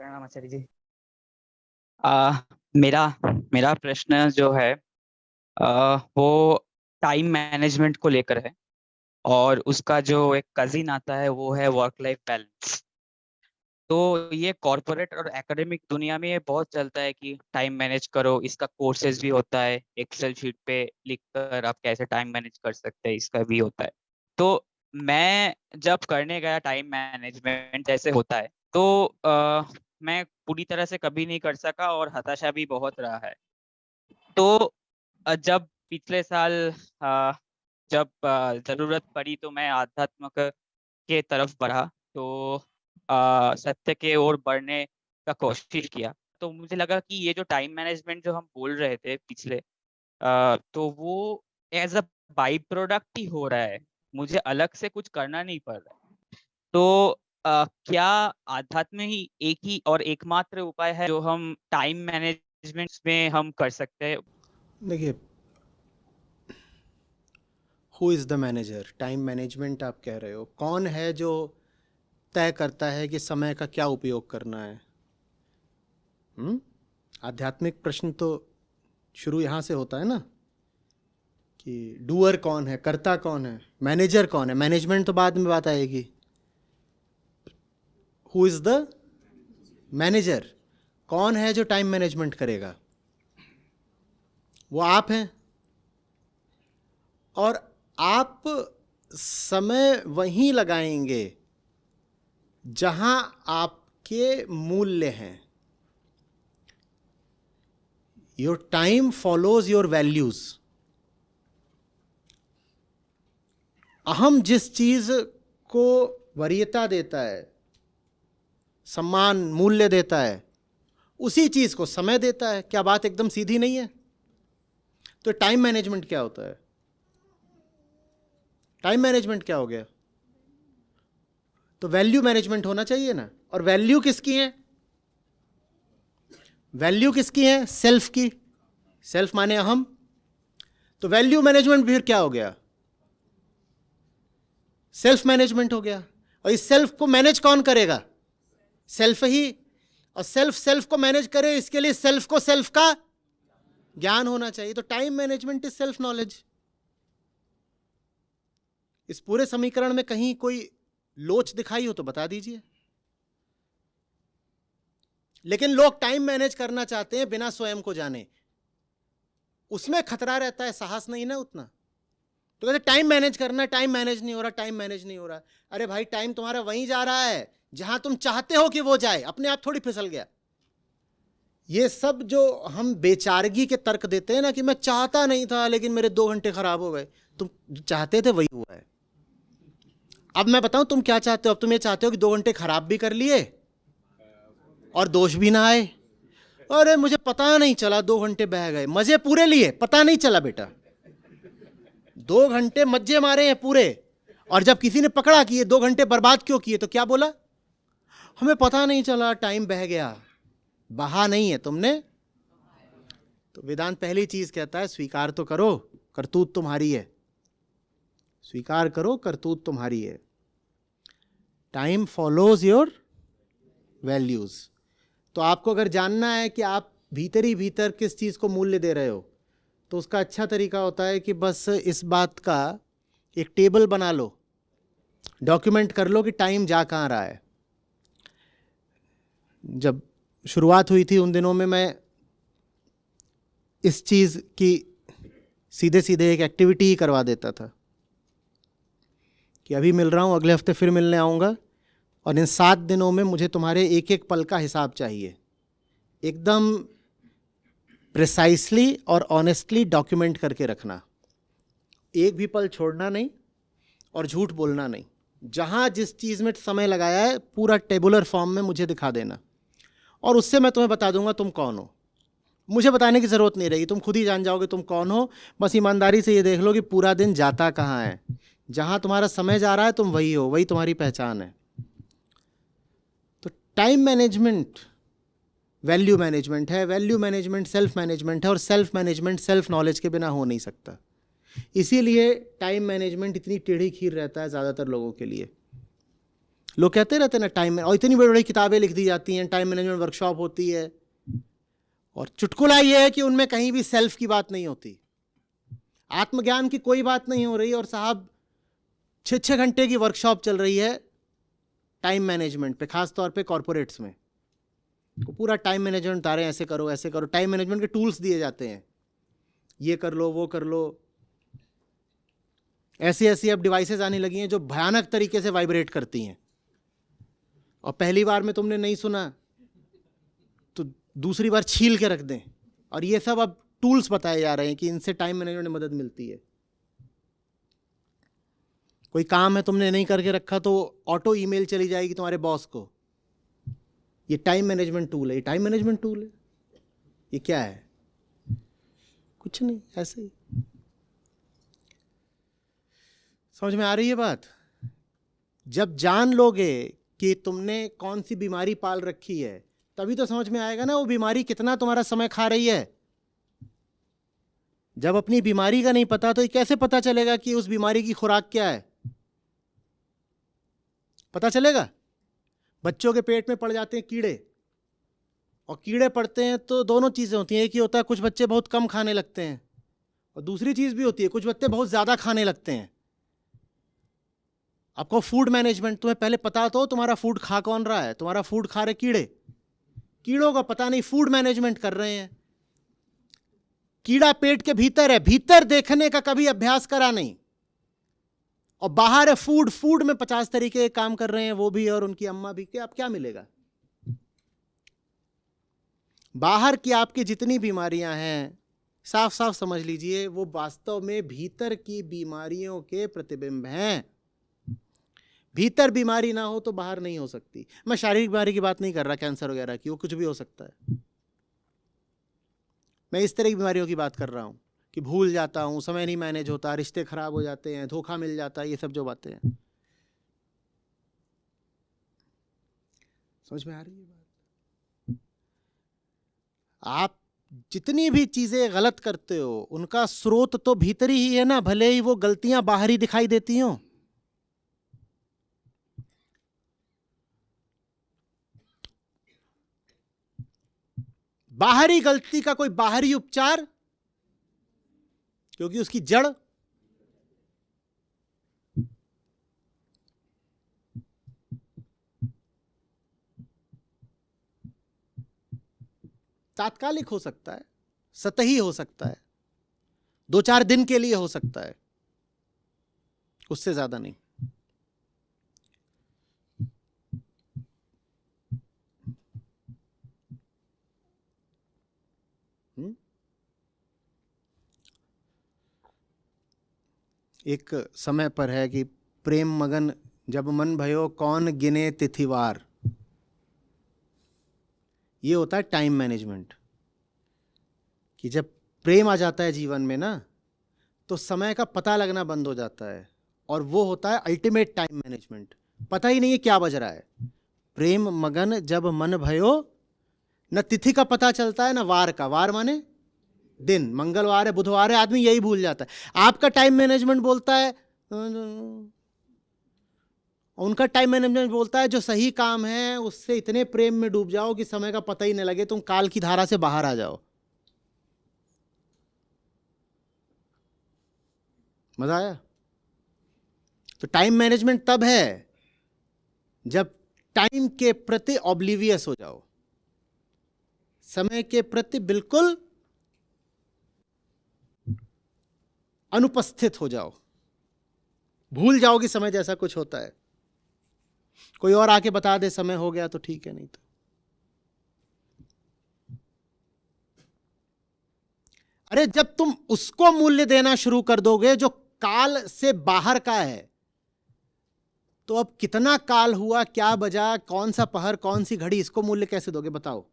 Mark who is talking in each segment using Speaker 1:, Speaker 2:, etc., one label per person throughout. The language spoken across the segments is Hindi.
Speaker 1: प्रणाम आचार्य जी। आ, मेरा मेरा प्रश्न जो है वो टाइम मैनेजमेंट को लेकर है। और उसका जो एक कजिन आता है वो है वर्क लाइफ बैलेंस। तो ये कॉरपोरेट और एकेडमिक दुनिया में ये बहुत चलता है कि टाइम मैनेज करो। इसका कोर्सेज भी होता है, एक्सेल शीट पे लिखकर आप कैसे टाइम मैनेज कर सकते हैं इसका भी होता है। तो मैं जब करने गया टाइम मैनेजमेंट जैसे होता है तो मैं पूरी तरह से कभी नहीं कर सका और हताशा भी बहुत रहा है। तो जब पिछले साल अ, जब जरूरत पड़ी तो मैं आध्यात्म के तरफ बढ़ा। तो सत्य के ओर बढ़ने का कोशिश किया। तो मुझे लगा कि ये जो टाइम मैनेजमेंट जो हम बोल रहे थे पिछले तो वो एज अ बाई प्रोडक्ट ही हो रहा है। मुझे अलग से कुछ करना नहीं पड़ रहा है। तो क्या आध्यात्म ही और एकमात्र उपाय है जो हम टाइम मैनेजमेंट में हम कर सकते हैं?
Speaker 2: देखिए, who is the manager? Time management आप कह रहे हो, कौन है जो तय करता है कि समय का क्या उपयोग करना है? आध्यात्मिक प्रश्न तो शुरू यहाँ से होता है ना, कि डूअर कौन है, कर्ता कौन है, मैनेजर कौन है। मैनेजमेंट तो बाद में बात आएगी। Who is the manager? कौन है जो टाइम मैनेजमेंट करेगा? वो आप हैं। और आप समय वहीं लगाएंगे जहां आपके मूल्य हैं। Your time follows your values. अहम जिस चीज को वरीयता देता है, सम्मान मूल्य देता है, उसी चीज को समय देता है। क्या बात एकदम सीधी नहीं है? तो टाइम मैनेजमेंट क्या होता है? टाइम मैनेजमेंट क्या हो गया? तो वैल्यू मैनेजमेंट होना चाहिए ना। और वैल्यू किसकी है? वैल्यू किसकी है? सेल्फ की। सेल्फ माने अहम। तो वैल्यू मैनेजमेंट फिर क्या हो गया? सेल्फ मैनेजमेंट हो गया। और इस सेल्फ को मैनेज कौन करेगा? सेल्फ ही। और सेल्फ सेल्फ को मैनेज करे, इसके लिए सेल्फ को सेल्फ का ज्ञान होना चाहिए। तो time management is self knowledge. इस पूरे समीकरण में कहीं कोई लोच दिखाई हो तो बता दीजिए। लेकिन लोग टाइम मैनेज करना चाहते हैं बिना स्वयं को जाने। उसमें खतरा रहता है, साहस नहीं ना उतना। तो कहते टाइम मैनेज करना, टाइम मैनेज नहीं हो रहा, टाइम मैनेज नहीं हो रहा। अरे भाई, टाइम तुम्हारा वहीं जा रहा है जहां तुम चाहते हो कि वो जाए, अपने आप थोड़ी फिसल गया। ये सब जो हम बेचारगी के तर्क देते हैं ना, कि मैं चाहता नहीं था लेकिन मेरे 2 घंटे खराब हो गए, तुम चाहते थे वही हुआ है। अब मैं बताऊं तुम क्या चाहते हो। अब तुम ये चाहते हो कि 2 घंटे खराब भी कर लिए और दोष भी ना आए। अरे मुझे पता नहीं चला, 2 घंटे बह गए, मजे पूरे लिए, पता नहीं चला बेटा। 2 घंटे मज्जे मारे हैं पूरे। और जब किसी ने पकड़ा कि ये 2 घंटे बर्बाद क्यों किए, तो क्या बोला? हमें पता नहीं चला, टाइम बह गया। बहा नहीं है तुमने। तो वेदांत पहली चीज कहता है, स्वीकार तो करो करतूत तुम्हारी है। स्वीकार करो करतूत तुम्हारी है। Time follows your values. तो आपको अगर जानना है कि आप भीतर ही भीतर किस चीज को मूल्य दे रहे हो, तो उसका अच्छा तरीका होता है कि बस इस बात का एक टेबल बना लो, डॉक्यूमेंट कर लो कि टाइम जा कहाँ रहा है। जब शुरुआत हुई थी उन दिनों में मैं इस चीज़ की सीधे सीधे एक एक्टिविटी ही करवा देता था, कि अभी मिल रहा हूँ, अगले हफ्ते फिर मिलने आऊँगा, और इन 7 दिनों में मुझे तुम्हारे एक एक पल का हिसाब चाहिए। एकदम प्रिसाइसली और ऑनेस्टली डॉक्यूमेंट करके रखना। एक भी पल छोड़ना नहीं और झूठ बोलना नहीं। जहाँ जिस चीज़ में समय लगाया है पूरा टेबुलर फॉर्म में मुझे दिखा देना, और उससे मैं तुम्हें बता दूंगा तुम कौन हो। मुझे बताने की ज़रूरत नहीं रहेगी, तुम खुद ही जान जाओगे तुम कौन हो। बस ईमानदारी से ये देख लो कि पूरा दिन जाता कहाँ है। जहाँ तुम्हारा समय जा रहा है तुम वही हो, वही तुम्हारी पहचान है। तो टाइम मैनेजमेंट वैल्यू मैनेजमेंट है, वैल्यू मैनेजमेंट सेल्फ मैनेजमेंट है, और सेल्फ मैनेजमेंट सेल्फ नॉलेज के बिना हो नहीं सकता। इसीलिए टाइम मैनेजमेंट इतनी टेढ़ी खीर रहता है ज़्यादातर लोगों के लिए। लोग कहते रहते हैं ना टाइम, और इतनी बड़ी बड़ी किताबें लिख दी जाती हैं, टाइम मैनेजमेंट वर्कशॉप होती है, और चुटकुला ये है कि उनमें कहीं भी सेल्फ की बात नहीं होती, आत्मज्ञान की कोई बात नहीं हो रही, और साहब 6-6 घंटे की वर्कशॉप चल रही है टाइम मैनेजमेंट पे, खास तौर पे कॉर्पोरेट्स में। तो पूरा टाइम मैनेजमेंट बता रहे हैं, ऐसे करो ऐसे करो, टाइम मैनेजमेंट के टूल्स दिए जाते हैं, ये कर लो वो कर लो। ऐसी ऐसी अब डिवाइसेस आने लगी हैं जो भयानक तरीके से वाइब्रेट करती हैं, और पहली बार में तुमने नहीं सुना तो दूसरी बार छील के रख दें। और ये सब अब टूल्स बताए जा रहे हैं कि इनसे टाइम मैनेजमेंट में मदद मिलती है। कोई काम है तुमने नहीं करके रखा तो ऑटो ईमेल चली जाएगी तुम्हारे बॉस को, ये टाइम मैनेजमेंट टूल है, ये टाइम मैनेजमेंट टूल है। ये क्या है? कुछ नहीं, ऐसे ही। समझ में आ रही है बात? जब जान लोगे कि तुमने कौन सी बीमारी पाल रखी है, तभी तो समझ में आएगा ना वो बीमारी कितना तुम्हारा समय खा रही है। जब अपनी बीमारी का नहीं पता तो ये कैसे पता चलेगा कि उस बीमारी की खुराक क्या है? पता चलेगा? बच्चों के पेट में पड़ जाते हैं कीड़े, और कीड़े पड़ते हैं तो दोनों चीज़ें होती हैं। एक ही होता है कुछ बच्चे बहुत कम खाने लगते हैं, और दूसरी चीज़ भी होती है कुछ बच्चे बहुत ज़्यादा खाने लगते हैं। आपको फूड मैनेजमेंट, तुम्हें पहले पता तो तुम्हारा फूड खा कौन रहा है। तुम्हारा फूड खा रहे कीड़े, कीड़ों का पता नहीं, फूड मैनेजमेंट कर रहे हैं। कीड़ा पेट के भीतर है, भीतर देखने का कभी अभ्यास करा नहीं, और बाहर है फूड, फूड में 50 तरीके के काम कर रहे हैं वो भी और उनकी अम्मा भी। क्या अब क्या मिलेगा? बाहर की आपकी जितनी बीमारियां हैं, साफ साफ समझ लीजिए वो वास्तव में भीतर की बीमारियों के प्रतिबिंब हैं। भीतर बीमारी ना हो तो बाहर नहीं हो सकती। मैं शारीरिक बीमारी की बात नहीं कर रहा, कैंसर वगैरह की, वो कुछ भी हो सकता है। मैं इस तरह की बीमारियों की बात कर रहा हूं कि भूल जाता हूं, समय नहीं मैनेज होता, रिश्ते खराब हो जाते हैं, धोखा मिल जाता है, ये सब जो बातें हैं। समझ में आ रही है बात? आप जितनी भी चीजें गलत करते हो उनका स्रोत तो भीतरी ही है ना, भले ही वो गलतियां बाहरी दिखाई देती हों। बाहरी गलती का कोई बाहरी उपचार, क्योंकि उसकी जड़ तात्कालिक हो सकता है, सतही हो सकता है, 2-4 दिन के लिए हो सकता है, उससे ज्यादा नहीं। एक समय पर है कि प्रेम मगन जब मन भयो कौन गिने तिथिवार, ये होता है टाइम मैनेजमेंट। कि जब प्रेम आ जाता है जीवन में ना, तो समय का पता लगना बंद हो जाता है, और वो होता है अल्टीमेट टाइम मैनेजमेंट। पता ही नहीं है क्या बज रहा है। प्रेम मगन जब मन भयो, न तिथि का पता चलता है न वार का। वार माने दिन, मंगलवार है बुधवार है, आदमी यही भूल जाता है। आपका टाइम मैनेजमेंट बोलता है, उनका टाइम मैनेजमेंट बोलता है जो सही काम है उससे इतने प्रेम में डूब जाओ कि समय का पता ही नहीं लगे, तुम काल की धारा से बाहर आ जाओ। मजा आया? तो टाइम मैनेजमेंट तब है जब टाइम के प्रति ऑब्लिवियस हो जाओ, समय के प्रति बिल्कुल अनुपस्थित हो जाओ, भूल जाओ कि समय जैसा कुछ होता है। कोई और आके बता दे समय हो गया तो ठीक है, नहीं तो अरे जब तुम उसको मूल्य देना शुरू कर दोगे जो काल से बाहर का है, तो अब कितना काल हुआ, क्या बजा, कौन सा पहर, कौन सी घड़ी, इसको मूल्य कैसे दोगे बताओ?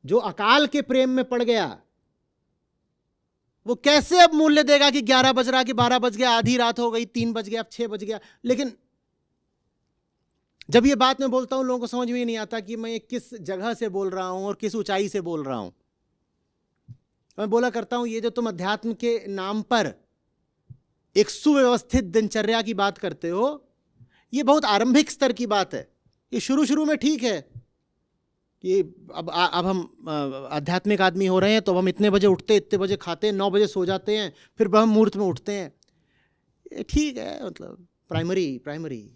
Speaker 2: जो अकाल के प्रेम में पड़ गया वो कैसे अब मूल्य देगा कि 11 बज रहा, कि 12 बज गया, आधी रात हो गई, 3 बज गया, अब 6 बज गया। लेकिन जब ये बात मैं बोलता हूं लोगों को समझ में नहीं आता कि मैं किस जगह से बोल रहा हूं और किस ऊंचाई से बोल रहा हूं। मैं बोला करता हूं ये जो तुम अध्यात्म के नाम पर एक सुव्यवस्थित दिनचर्या की बात करते हो, ये बहुत आरंभिक स्तर की बात है। ये शुरू शुरू में ठीक है कि अब हम आध्यात्मिक आदमी हो रहे हैं, तो अब हम इतने बजे उठते, इतने बजे खाते हैं, 9 बजे सो जाते हैं, फिर ब्रह्म मुहूर्त में उठते हैं। ये ठीक है, मतलब प्राइमरी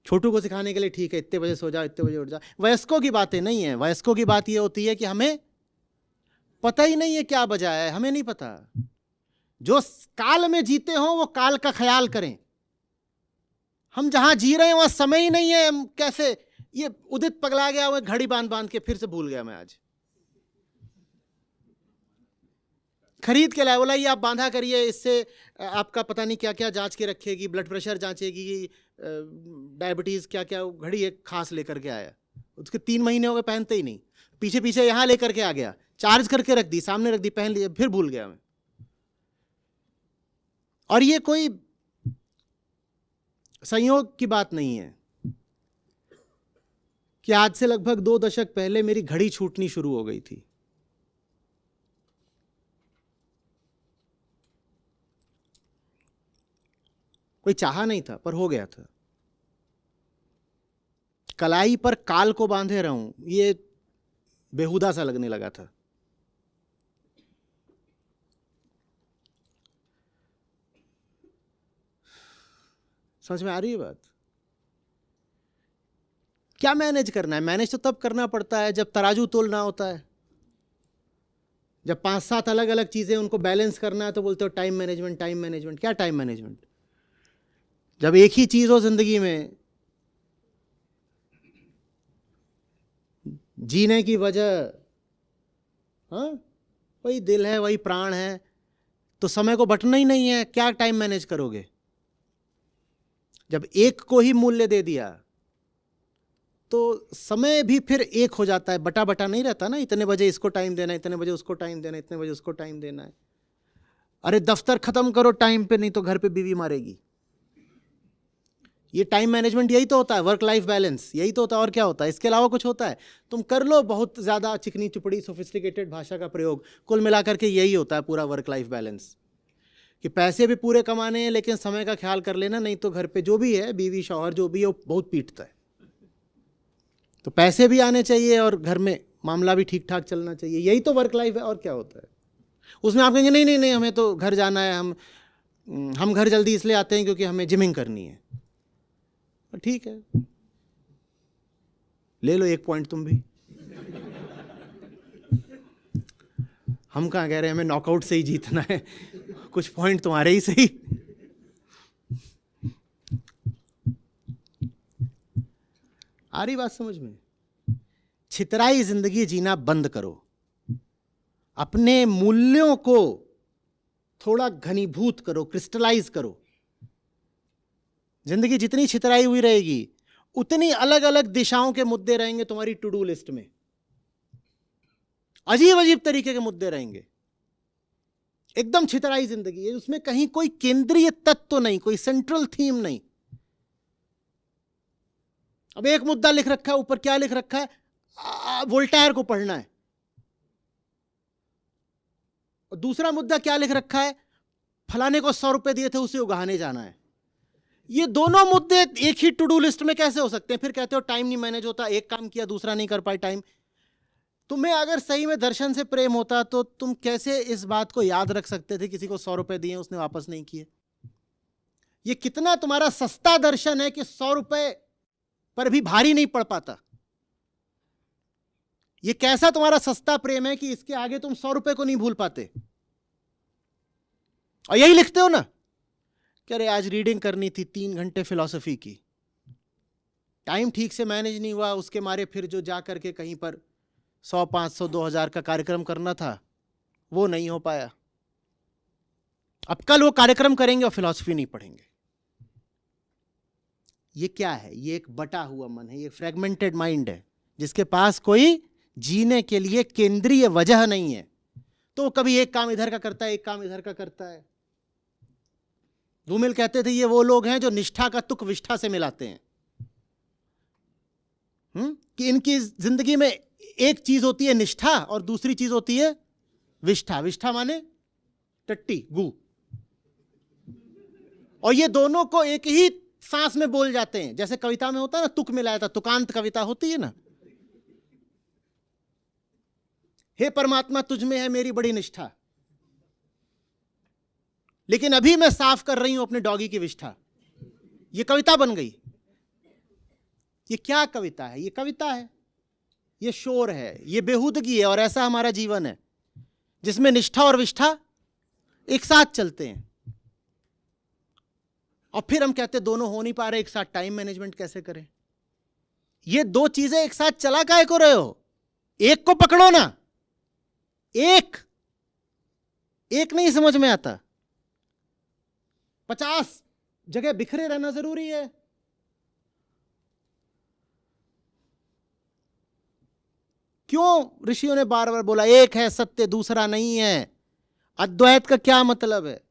Speaker 2: छोटू को सिखाने के लिए ठीक है, इतने बजे सो जाओ, इतने बजे उठ जाओ। वयस्कों की बातें नहीं है। वयस्कों की बात ये होती है कि हमें पता ही नहीं है क्या बजा है, हमें नहीं पता। जो काल में जीते हो वो काल का ख्याल करें। हम जहां जी रहे हैं वहां समय ही नहीं है। हम कैसे, ये उदित पगला गया, वो घड़ी बांध बांध के फिर से भूल गया मैं आज। खरीद के लाया, बोला ये आप बांधा करिए, इससे आपका पता नहीं क्या क्या जांच के रखेगी, ब्लड प्रेशर जांचेगी, डायबिटीज क्या क्या। घड़ी एक खास लेकर के आया, उसके 3 महीने हो गए पहनते ही नहीं। पीछे पीछे यहां लेकर के आ गया, चार्ज करके रख दी, सामने रख दी, पहन लिया, फिर भूल गया मैं। और ये कोई संयोग की बात नहीं है कि आज से लगभग 2 दशक पहले मेरी घड़ी छूटनी शुरू हो गई थी। कोई चाहा नहीं था, पर हो गया था। कलाई पर काल को बांधे रहूं, ये बेहुदा सा लगने लगा था। समझ में आ रही है बात? क्या मैनेज करना है? मैनेज तो तब करना पड़ता है जब तराजू तोलना होता है, जब 5-7 अलग अलग चीजें उनको बैलेंस करना है, तो बोलते हो टाइम मैनेजमेंट, टाइम मैनेजमेंट। क्या टाइम मैनेजमेंट? जब एक ही चीज हो जिंदगी में, जीने की वजह, हाँ, वही दिल है, वही प्राण है, तो समय को बंटना ही नहीं है, क्या टाइम मैनेज करोगे? जब एक को ही मूल्य दे दिया तो समय भी फिर एक हो जाता है, बटा बटा नहीं रहता ना। इतने बजे इसको टाइम देना है, इतने बजे उसको टाइम देना है, इतने बजे उसको टाइम देना है। अरे दफ्तर खत्म करो टाइम पे, नहीं तो घर पे बीवी मारेगी। ये टाइम मैनेजमेंट यही तो होता है, वर्क लाइफ बैलेंस यही तो होता है। और क्या होता है? इसके अलावा कुछ होता है? तुम कर लो बहुत ज़्यादा चिकनी चुपड़ी सोफिस्टिकेटेड भाषा का प्रयोग, कुल मिलाकर के यही होता है पूरा वर्क लाइफ बैलेंस। कि पैसे भी पूरे कमाने हैं, लेकिन समय का ख्याल कर लेना, नहीं तो घर पे जो भी है, बीवी शौहर जो भी है, वो बहुत पीटता है। तो पैसे भी आने चाहिए और घर में मामला भी ठीक ठाक चलना चाहिए। यही तो वर्क लाइफ है। और क्या होता है उसमें? आप कहेंगे नहीं नहीं नहीं, हमें तो घर जाना है, हम घर जल्दी इसलिए आते हैं क्योंकि हमें जिमिंग करनी है। ठीक है, ले लो 1 पॉइंट तुम भी। हम कहाँ कह रहे हैं हमें नॉकआउट से ही जीतना है, कुछ पॉइंट तुम्हारे ही सही। आ रही बात समझ में? छितराई जिंदगी जीना बंद करो। अपने मूल्यों को थोड़ा घनीभूत करो, क्रिस्टलाइज करो। जिंदगी जितनी छितराई हुई रहेगी, उतनी अलग अलग दिशाओं के मुद्दे रहेंगे तुम्हारी टू डू लिस्ट में। अजीब अजीब तरीके के मुद्दे रहेंगे। एकदम छितराई जिंदगी है, उसमें कहीं कोई केंद्रीय तत्व नहीं, कोई सेंट्रल थीम नहीं। अब एक मुद्दा लिख रखा है, ऊपर क्या लिख रखा है? वोल्टेयर को पढ़ना है। और दूसरा मुद्दा क्या लिख रखा है? फलाने को 100 रुपए दिए थे, उसे उगाहने जाना है। ये दोनों मुद्दे एक ही टू डू लिस्ट में कैसे हो सकते हैं? फिर कहते हो टाइम नहीं मैनेज होता, एक काम किया दूसरा नहीं कर पाए टाइम। तुम्हें अगर सही में दर्शन से प्रेम होता तो तुम कैसे इस बात को याद रख सकते थे किसी को 100 रुपए दिए, उसने वापस नहीं किए? ये कितना तुम्हारा सस्ता दर्शन है कि 100 रुपए पर भी भारी नहीं पड़ पाता। ये कैसा तुम्हारा सस्ता प्रेम है कि इसके आगे तुम 100 रुपए को नहीं भूल पाते। और यही लिखते हो ना कि अरे आज रीडिंग करनी थी 3 घंटे फिलॉसफी की, टाइम ठीक से मैनेज नहीं हुआ, उसके मारे फिर जो जा करके कहीं पर 100, 500, 2000 का कार्यक्रम करना था वो नहीं हो पाया। अब कल वो कार्यक्रम करेंगे और फिलॉसफी नहीं पढ़ेंगे। ये क्या है? ये एक बटा हुआ मन है, ये फ्रेगमेंटेड माइंड है, जिसके पास कोई जीने के लिए केंद्रीय वजह नहीं है। तो कभी एक काम इधर का करता है, एक काम इधर का करता है। धूमिल कहते थे ये वो लोग हैं जो निष्ठा का तुक विष्ठा से मिलाते हैं। कि इनकी जिंदगी में एक चीज होती है निष्ठा और दूसरी चीज होती है विष्ठा। विष्ठा माने टट्टी, गू, और ये दोनों को एक ही सांस में बोल जाते हैं। जैसे कविता में होता है ना, तुक मिलाया था, तुकांत कविता होती है ना, हे परमात्मा तुझ में है मेरी बड़ी निष्ठा, लेकिन अभी मैं साफ कर रही हूं अपने डॉगी की विष्ठा। ये कविता बन गई। ये क्या कविता है? ये कविता है, ये शोर है, ये बेहूदगी है। और ऐसा हमारा जीवन है जिसमें निष्ठा और विष्ठा एक साथ चलते हैं। और फिर हम कहते हैं दोनों हो नहीं पा रहे एक साथ, टाइम मैनेजमेंट कैसे करें? ये दो चीजें एक साथ चला काहे को रहे हो? एक को पकड़ो ना। एक नहीं समझ में आता, 50 जगह बिखरे रहना जरूरी है। क्यों ऋषियों ने बार बार बोला एक है सत्य दूसरा नहीं है? अद्वैत का क्या मतलब है?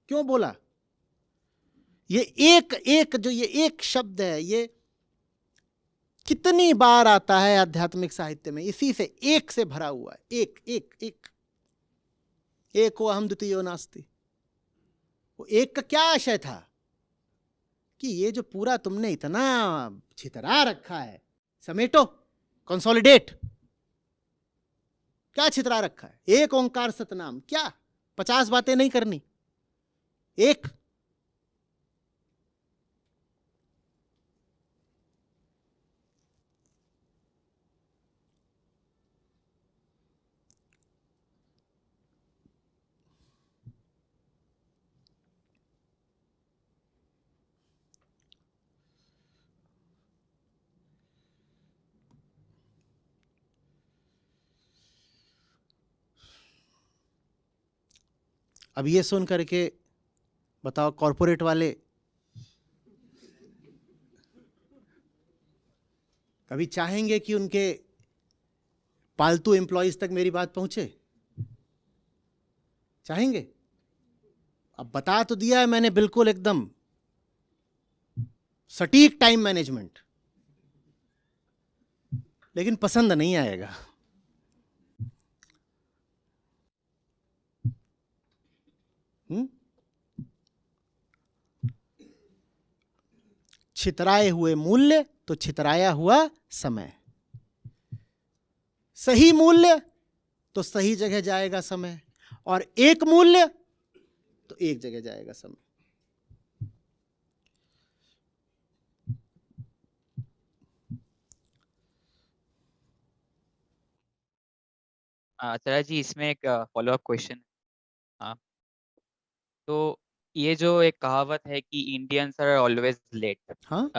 Speaker 2: क्यों बोला? ये एक जो ये एक शब्द है, ये कितनी बार आता है आध्यात्मिक साहित्य में, इसी से एक से भरा हुआ है। एक एक एक एको अहम द्वितीयो नास्ति। वो एक का क्या आशय था कि ये जो पूरा तुमने इतना छितरा रखा है, समेटो, कंसोलिडेट। क्या छितरा रखा है? एक ओंकार सतनाम। क्या 50 बातें नहीं करनी, एक। अब ये सुन करके बताओ, कॉर्पोरेट वाले कभी चाहेंगे कि उनके पालतू एम्प्लॉयज तक मेरी बात पहुंचे? चाहेंगे? अब बता तो दिया है मैंने, बिल्कुल एकदम सटीक टाइम मैनेजमेंट, लेकिन पसंद नहीं आएगा। छितराए हुए मूल्य तो छितराया हुआ समय। सही मूल्य तो सही जगह जाएगा समय, और एक मूल्य तो एक जगह जाएगा समय।
Speaker 1: आचार्य जी, इसमें एक फॉलोअप क्वेश्चन। हाँ, तो ये जो एक कहावत है कि इंडियंस आर ऑलवेज लेट,
Speaker 2: हाँ,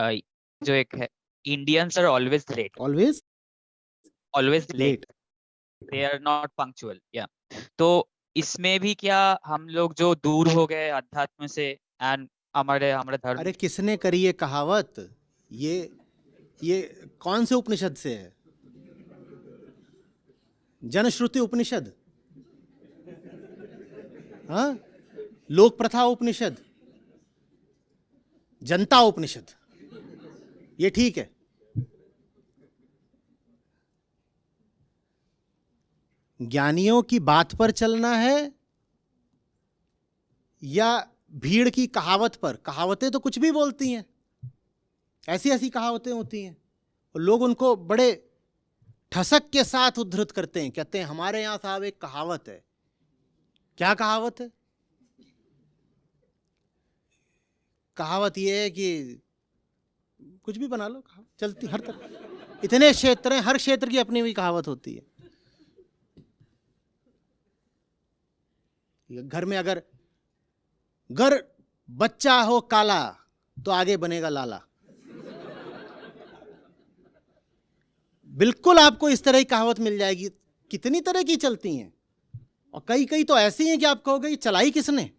Speaker 1: जो एक है, Indians are always late,
Speaker 2: always
Speaker 1: always late,
Speaker 2: late.
Speaker 1: They are not punctual. या तो इसमें भी क्या हम लोग जो दूर हो गए अध्यात्म से एंड हमारे हमारे धर्म?
Speaker 2: अरे किसने करी ये कहावत? ये कौन से उपनिषद से है? जनश्रुति उपनिषद? हाँ, लोक प्रथा उपनिषद, जनता उपनिषद? ये ठीक है। ज्ञानियों की बात पर चलना है या भीड़ की कहावत पर? कहावतें तो कुछ भी बोलती हैं, ऐसी ऐसी कहावतें होती हैं, और लोग उनको बड़े ठसक के साथ उद्धृत करते हैं, कहते हैं हमारे यहां साहब एक कहावत है। क्या कहावत है? कहावत यह है कि कुछ भी बना लो, कहावत चलती हर तरह। इतने क्षेत्र हैं, हर क्षेत्र की अपनी हुई कहावत होती है। घर में अगर बच्चा हो काला तो आगे बनेगा लाला। बिल्कुल आपको इस तरह की कहावत मिल जाएगी। कितनी तरह की चलती हैं, और कई कई तो ऐसी हैं कि आप कहोगे ये चलाई किसने?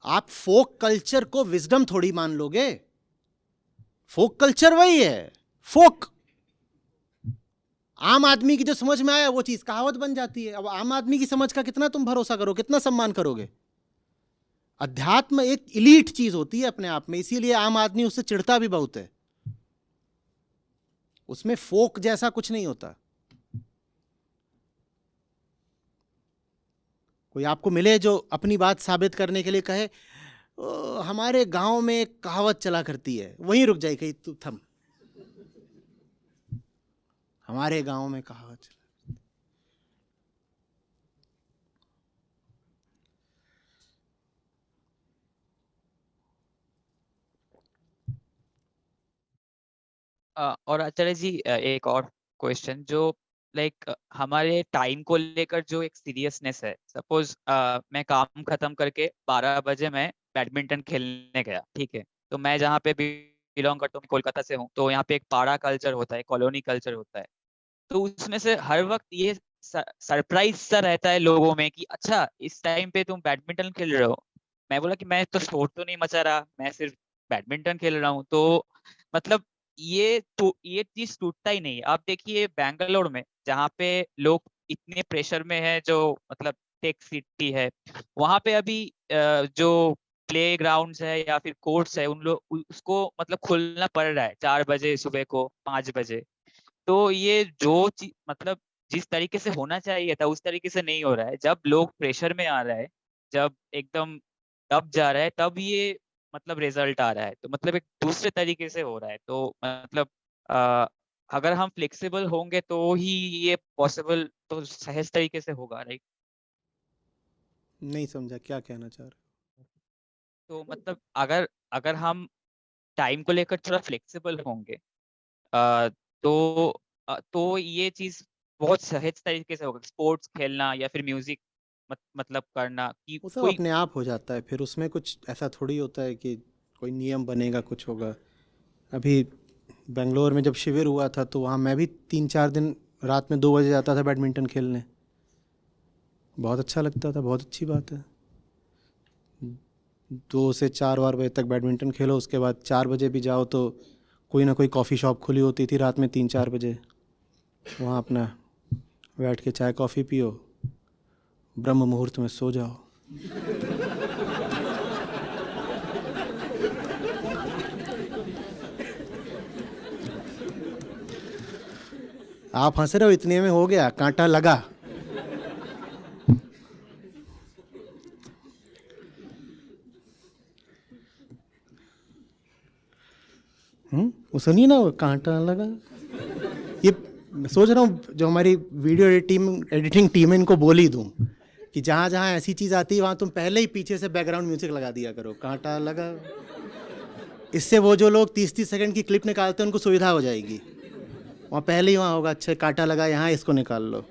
Speaker 2: आप फोक कल्चर को विजडम थोड़ी मान लोगे। फोक कल्चर वही है, फोक। आम आदमी की जो समझ में आया वो चीज कहावत बन जाती है। अब आम आदमी की समझ का कितना तुम भरोसा करोगे, कितना सम्मान करोगे? अध्यात्म एक इलीट चीज होती है अपने आप में, इसीलिए आम आदमी उससे चिढ़ता भी बहुत है। उसमें फोक जैसा कुछ नहीं होता। कोई आपको मिले जो अपनी बात साबित करने के लिए कहे हमारे गांव में एक कहावत चला करती है, वहीं रुक जाए, कहीं तू थम, हमारे गांव में कहावत चला।
Speaker 1: और आचार्य जी एक और क्वेश्चन जो लाइक हमारे टाइम को लेकर जो एक सीरियसनेस है। सपोज मैं काम खत्म करके 12 बजे मैं बैडमिंटन खेलने गया, ठीक है। तो मैं जहाँ पे बिलोंग करता हूँ, कोलकाता से हूँ, तो यहाँ पे एक पाड़ा कल्चर होता है, कॉलोनी कल्चर होता है। तो उसमें से हर वक्त ये सरप्राइज सा रहता है लोगों में कि अच्छा इस टाइम पे तुम बैडमिंटन खेल रहे हो। मैं बोला कि मैं तो शोर तो नहीं मचा रहा, मैं सिर्फ बैडमिंटन खेल रहा हूँ। तो मतलब ये चीज टूटता ही नहीं। आप देखिए बैंगलोर में जहाँ पे लोग इतने प्रेशर में है, जो मतलब टेक सिटी है, वहां पे अभी जो प्ले ग्राउंड्स है या फिर कोर्ट्स है, उन लोग उसको मतलब खुलना पड़ रहा है 4 बजे सुबह को, 5 बजे। तो ये जो मतलब जिस तरीके से होना चाहिए था उस तरीके से नहीं हो रहा है। जब लोग प्रेशर में आ रहा है, जब एकदम दब जा रहा है, तब ये मतलब रिजल्ट आ रहा है। तो मतलब एक दूसरे तरीके से हो रहा है। तो मतलब आ, अगर हम फ्लेक्सिबल होंगे तो ही ये पॉसिबल तो सहज तरीके से होगा, राइट।
Speaker 2: नहीं समझा क्या कहना चाह रहे
Speaker 1: तो मतलब अगर अगर हम टाइम को लेकर थोड़ा फ्लेक्सिबल होंगे आ, तो तो ये चीज बहुत सहज तरीके से होगा। स्पोर्ट्स खेलना या फिर म्यूजिक मतलब करना कि
Speaker 2: वो सब
Speaker 1: कोई।
Speaker 2: अपने आप हो जाता है, फिर उसमें कुछ ऐसा थोड़ी होता है कि कोई नियम बनेगा कुछ होगा। अभी बेंगलोर में जब शिविर हुआ था तो वहाँ मैं भी 3-4 दिन रात में 2 बजे जाता था बैडमिंटन खेलने। बहुत अच्छा लगता था, बहुत अच्छी बात है। 2 से 4 बजे तक बैडमिंटन खेलो, उसके बाद 4 बजे भी जाओ तो कोई ना कोई कॉफ़ी शॉप खुली होती थी रात में 3-4 बजे। वहाँ अपना बैठ के चाय कॉफ़ी पियो, ब्रह्म मुहूर्त में सो जाओ। आप हंस रहे हो, इतने में हो गया, कांटा लगा। वो सुनिए ना, वो कांटा लगा। ये मैं सोच रहा हूँ जो हमारी वीडियो एडिटिंग टीम है, इनको बोल ही दूँ कि जहाँ जहाँ ऐसी चीज़ आती है वहाँ तुम पहले ही पीछे से बैकग्राउंड म्यूजिक लगा दिया करो, कांटा लगा। इससे वो जो लोग 30-30 सेकंड की क्लिप निकालते हैं उनको सुविधा हो जाएगी। वहाँ पहले ही वहाँ होगा, अच्छा कांटा लगा यहाँ, इसको निकाल लो।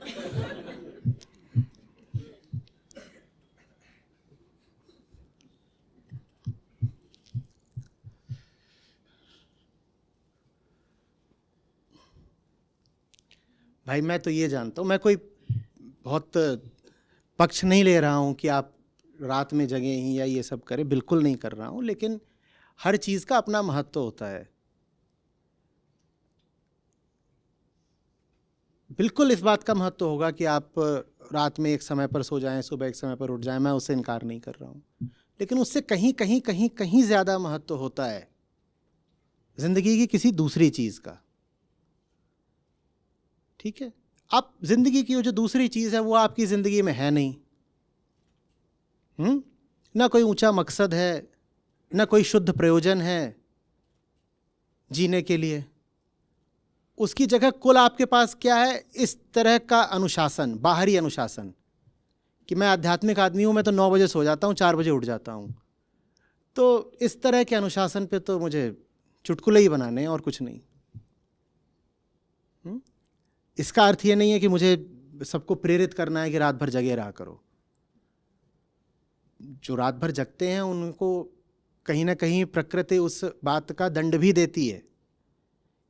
Speaker 2: भाई मैं तो ये जानता हूँ, मैं कोई बहुत पक्ष नहीं ले रहा हूँ कि आप रात में जगें ही या ये सब करें, बिल्कुल नहीं कर रहा हूँ, लेकिन हर चीज़ का अपना महत्व होता है। बिल्कुल इस बात का महत्व होगा कि आप रात में एक समय पर सो जाएं, सुबह एक समय पर उठ जाएं, मैं उससे इनकार नहीं कर रहा हूँ। लेकिन उससे कहीं कहीं कहीं कहीं ज़्यादा महत्व होता है ज़िंदगी की किसी दूसरी चीज़ का। ठीक है, आप ज़िंदगी की वो जो दूसरी चीज़ है वो आपकी ज़िंदगी में है नहीं। ना कोई ऊंचा मकसद है, ना कोई शुद्ध प्रयोजन है जीने के लिए। उसकी जगह कुल आपके पास क्या है, इस तरह का अनुशासन, बाहरी अनुशासन कि मैं आध्यात्मिक आदमी हूँ, मैं तो 9 बजे सो जाता हूँ, 4 बजे उठ जाता हूँ। तो इस तरह के अनुशासन पे तो मुझे चुटकुले ही बनाने हैं और कुछ नहीं। इसका अर्थ ये नहीं है कि मुझे सबको प्रेरित करना है कि रात भर जगे रहा करो। जो रात भर जगते हैं उनको कहीं ना कहीं प्रकृति उस बात का दंड भी देती है,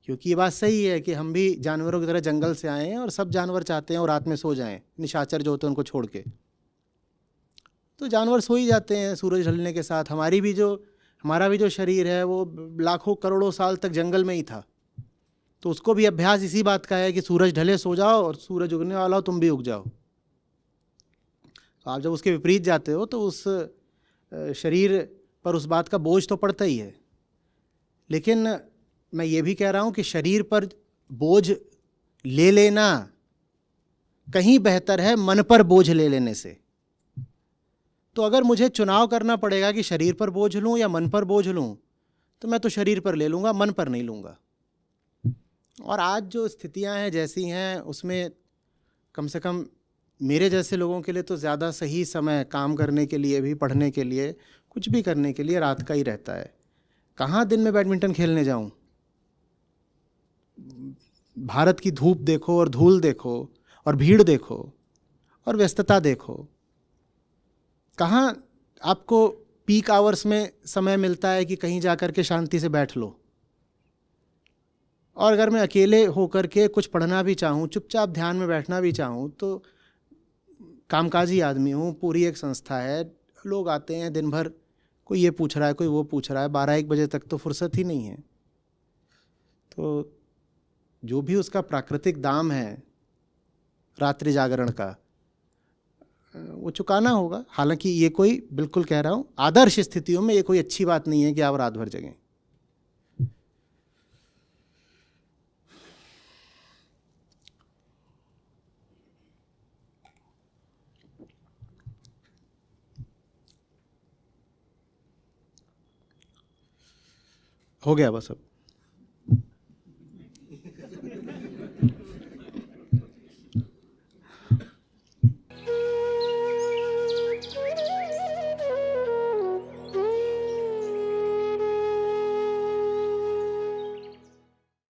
Speaker 2: क्योंकि ये बात सही है कि हम भी जानवरों की तरह जंगल से आए हैं और सब जानवर चाहते हैं और रात में सो जाएं, निशाचर जो होते हैं उनको छोड़ के। तो जानवर सो ही जाते हैं सूरज ढलने के साथ। हमारा भी जो शरीर है वो लाखों करोड़ों साल तक जंगल में ही था, तो उसको भी अभ्यास इसी बात का है कि सूरज ढले सो जाओ और सूरज उगने वाला हो तुम भी उग जाओ। तो आप जब उसके विपरीत जाते हो तो उस शरीर पर उस बात का बोझ तो पड़ता ही है। लेकिन मैं ये भी कह रहा हूँ कि शरीर पर बोझ ले लेना कहीं बेहतर है मन पर बोझ ले लेने से। तो अगर मुझे चुनाव करना पड़ेगा कि शरीर पर बोझ लूँ या मन पर बोझ लूँ, तो मैं तो शरीर पर ले लूँगा, मन पर नहीं लूँगा। और आज जो स्थितियाँ हैं जैसी हैं, उसमें कम से कम मेरे जैसे लोगों के लिए तो ज़्यादा सही समय काम करने के लिए भी, पढ़ने के लिए, कुछ भी करने के लिए रात का ही रहता है। कहाँ दिन में बैडमिंटन खेलने जाऊँ? भारत की धूप देखो और धूल देखो और भीड़ देखो और व्यस्तता देखो। कहाँ आपको पीक आवर्स में समय मिलता है कि कहीं जाकर के शांति से बैठ लो। और अगर मैं अकेले होकर के कुछ पढ़ना भी चाहूँ, चुपचाप ध्यान में बैठना भी चाहूँ, तो कामकाजी आदमी हूँ, पूरी एक संस्था है, लोग आते हैं दिन भर, कोई ये पूछ रहा है, कोई वो पूछ रहा है, 12-1 बजे तक तो फुर्सत ही नहीं है। तो जो भी उसका प्राकृतिक दाम है रात्रि जागरण का, वो चुकाना होगा। हालांकि ये कोई, बिल्कुल कह रहा हूँ, आदर्श स्थितियों में ये कोई अच्छी बात नहीं है कि आप रात भर जगें। हो गया बस अब।